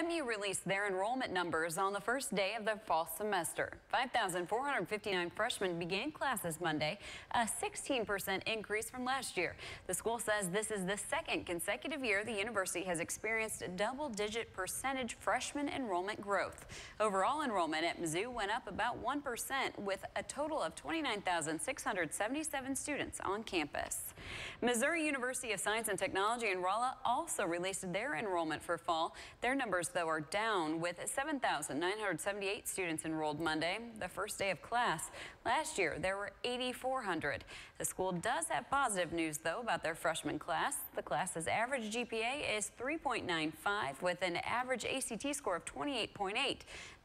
MU released their enrollment numbers on the first day of the fall semester. 5,459 freshmen began classes Monday, a 16% increase from last year. The school says this is the second consecutive year the university has experienced double-digit percentage freshman enrollment growth. Overall enrollment at Mizzou went up about 1%, with a total of 29,677 students on campus. Missouri University of Science and Technology in Rolla also released their enrollment for fall. Their numbers, though, are down, with 7,978 students enrolled Monday, the first day of class. Last year, there were 8,400. The school does have positive news, though, about their freshman class. The class's average GPA is 3.95, with an average ACT score of 28.8.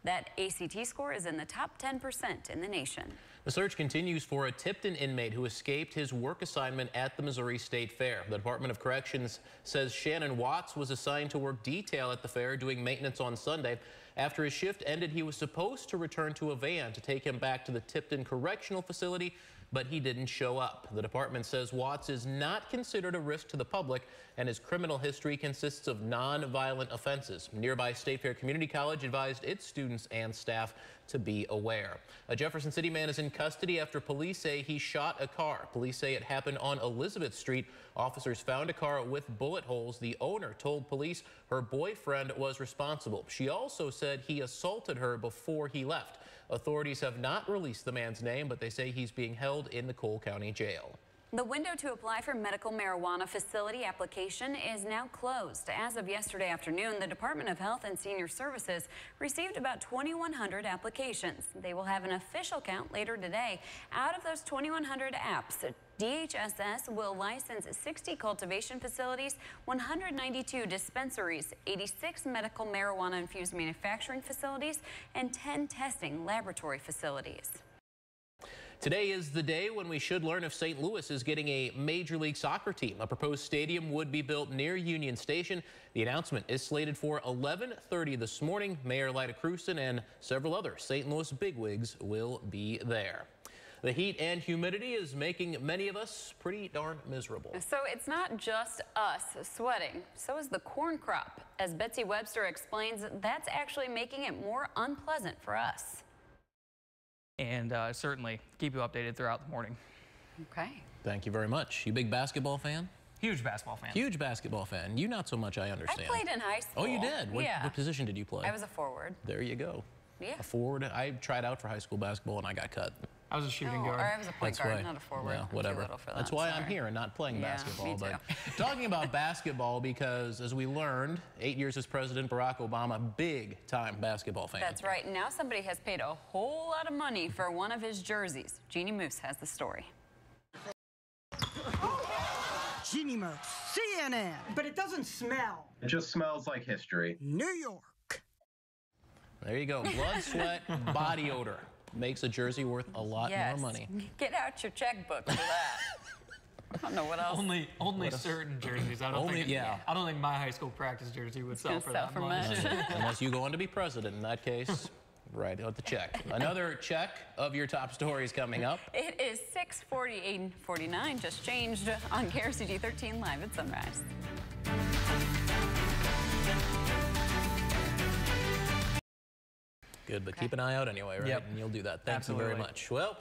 That ACT score is in the top 10% in the nation. The search continues for a Tipton inmate who escaped his work assignment at the Missouri State Fair. The Department of Corrections says Shannon Watts was assigned to work detail at the fair doing maintenance on Sunday. After his shift ended, he was supposed to return to a van to take him back to the Tipton Correctional Facility, but he didn't show up. The department says Watts is not considered a risk to the public, and his criminal history consists of non-violent offenses. Nearby State Fair Community College advised its students and staff to be aware. A Jefferson City man is in custody after police say he shot a car. Police say it happened on Elizabeth Street. Officers found a car with bullet holes. The owner told police her boyfriend was responsible. She also said he assaulted her before he left. Authorities have not released the man's name, but they say he's being held in the Cole County Jail. The window to apply for medical marijuana facility application is now closed. As of yesterday afternoon, the Department of Health and Senior Services received about 2,100 applications. They will have an official count later today. Out of those 2,100 apps, DHSS will license 60 cultivation facilities, 192 dispensaries, 86 medical marijuana-infused manufacturing facilities, and 10 testing laboratory facilities. Today is the day when we should learn if St. Louis is getting a Major League Soccer team. A proposed stadium would be built near Union Station. The announcement is slated for 11:30 this morning. Mayor Lyda Krewson and several other St. Louis bigwigs will be there. The heat and humidity is making many of us pretty darn miserable. So it's not just us sweating. So is the corn crop. As Betsy Webster explains, that's actually making it more unpleasant for us. And certainly keep you updated throughout the morning. Okay. Thank you very much. You big basketball fan? Huge basketball fan. Huge basketball fan. You not so much, I understand. I played in high school. Oh, you did? Yeah. What position did you play? I was a forward. There you go. Yeah. A forward. I tried out for high school basketball and I got cut. I was a shooting guard. Or I was a point guard, not a forward. Yeah, whatever. I'm too little for that. That's why Sorry. I'm here and not playing basketball. Me too. But talking about basketball, because as we learned, 8 years as president, Barack Obama, big-time basketball fan. That's right. Now somebody has paid a whole lot of money for one of his jerseys. Jeannie Moose has the story. Jeannie Moose, CNN. But it doesn't smell. It just smells like history. New York. There you go. Blood, sweat, body odor. Makes a jersey worth a lot more money. Get out your checkbook for that. I don't know what else. Only certain jerseys. I don't think my high school practice jersey would sell for that much. Unless you go on to be president. In that case, right out the check. Another check of your top stories coming up. It is 6:48:49. Just changed on KRCG 13 Live at Sunrise. Good, but keep an eye out anyway, right? Yep. And you'll do that. Thank you very much. Well,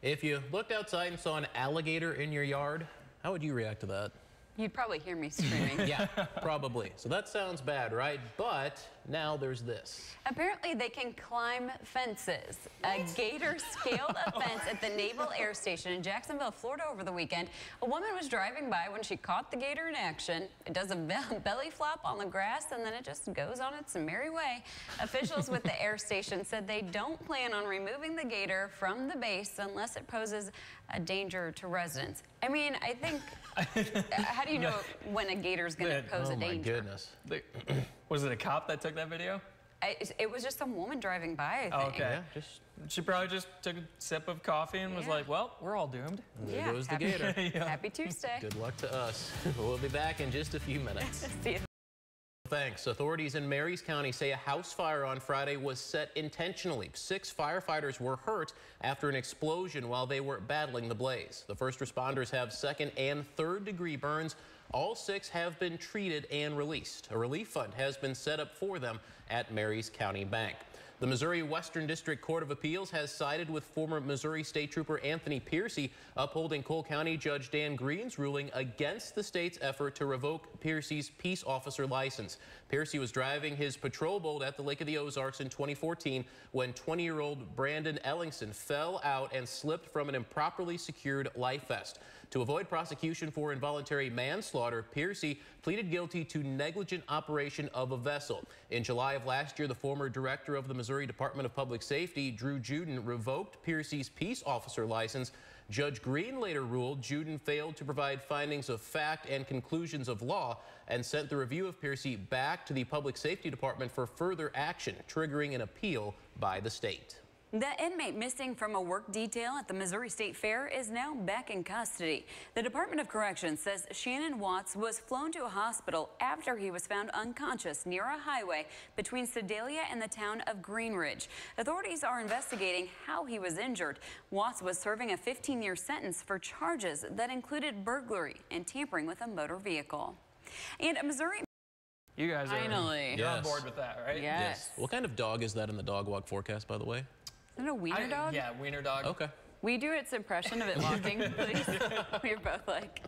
if you looked outside and saw an alligator in your yard, how would you react to that? You'd probably hear me screaming. Yeah, probably. So that sounds bad, right? But now there's this. Apparently they can climb fences. A gator scaled a fence at the Naval Air Station in Jacksonville, Florida over the weekend. A woman was driving by when she caught the gator in action. It does a belly flop on the grass and then it just goes on its merry way. Officials with the air station said they don't plan on removing the gator from the base unless it poses a danger to residents. I mean, I think, how do you know when a gator's going to pose a danger? Oh, my goodness. Was it a cop that took that video? It was just some woman driving by, I think. Okay. Yeah, She probably just took a sip of coffee and was like, well, we're all doomed. There goes the gator. Happy Tuesday. Good luck to us. We'll be back in just a few minutes. See you. Thanks. Authorities in Marys County say a house fire on Friday was set intentionally. 6 firefighters were hurt after an explosion while they were battling the blaze. The first responders have 2nd and 3rd degree burns. All 6 have been treated and released. A relief fund has been set up for them at Mary's County Bank. The Missouri Western District Court of Appeals has sided with former Missouri State Trooper Anthony Piercy, upholding Cole County Judge Dan Green's ruling against the state's effort to revoke Piercy's peace officer license. Piercy was driving his patrol boat at the Lake of the Ozarks in 2014 when 20-year-old Brandon Ellingson fell out and slipped from an improperly secured life vest. To avoid prosecution for involuntary manslaughter, Piercy pleaded guilty to negligent operation of a vessel. In July of last year, the former director of the Missouri Department of Public Safety, Drew Juden, revoked Piercy's peace officer license. Judge Green later ruled Juden failed to provide findings of fact and conclusions of law and sent the review of Piercy back to the Public Safety Department for further action, triggering an appeal by the state. The inmate missing from a work detail at the Missouri State Fair is now back in custody. The Department of Corrections says Shannon Watts was flown to a hospital after he was found unconscious near a highway between Sedalia and the town of Green Ridge. Authorities are investigating how he was injured. Watts was serving a 15-year sentence for charges that included burglary and tampering with a motor vehicle. And a Missouri... You guys finally you're on board with that, right? Yes. What kind of dog is that in the dog walk forecast, by the way? Is it a wiener dog? Yeah, wiener dog. Okay. We do its impression of it walking, please. We're both like...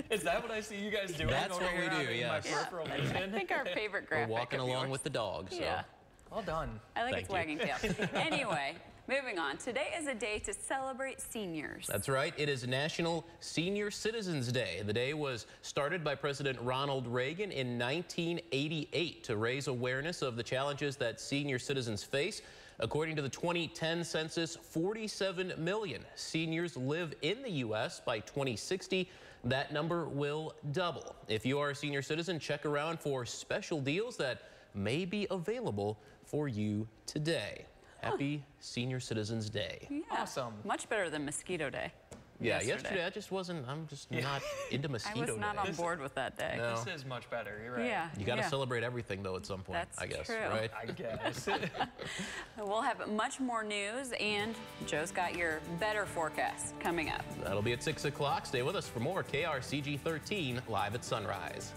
Is that what I see you guys doing? That's what we do, yes. I think our favorite graphic. We're walking along with the dog, so. Yeah. Well done. I like its wagging tail. Anyway, moving on. Today is a day to celebrate seniors. That's right. It is National Senior Citizens Day. The day was started by President Ronald Reagan in 1988 to raise awareness of the challenges that senior citizens face. According to the 2010 census, 47 million seniors live in the U.S. By 2060. That number will double. If you are a senior citizen, check around for special deals that may be available for you today. Happy Senior Citizens Day. Yeah. Awesome. Much better than Mosquito Day. Yeah, yesterday I just wasn't, I'm just not into Mosquito Day. I was not on board with that day. No. This is much better, you're right. Yeah. You got to celebrate everything, though, at some point, That's I guess, true. right? I guess. We'll have much more news, and Joe's got your better forecast coming up. That'll be at 6 o'clock. Stay with us for more KRCG 13 live at sunrise.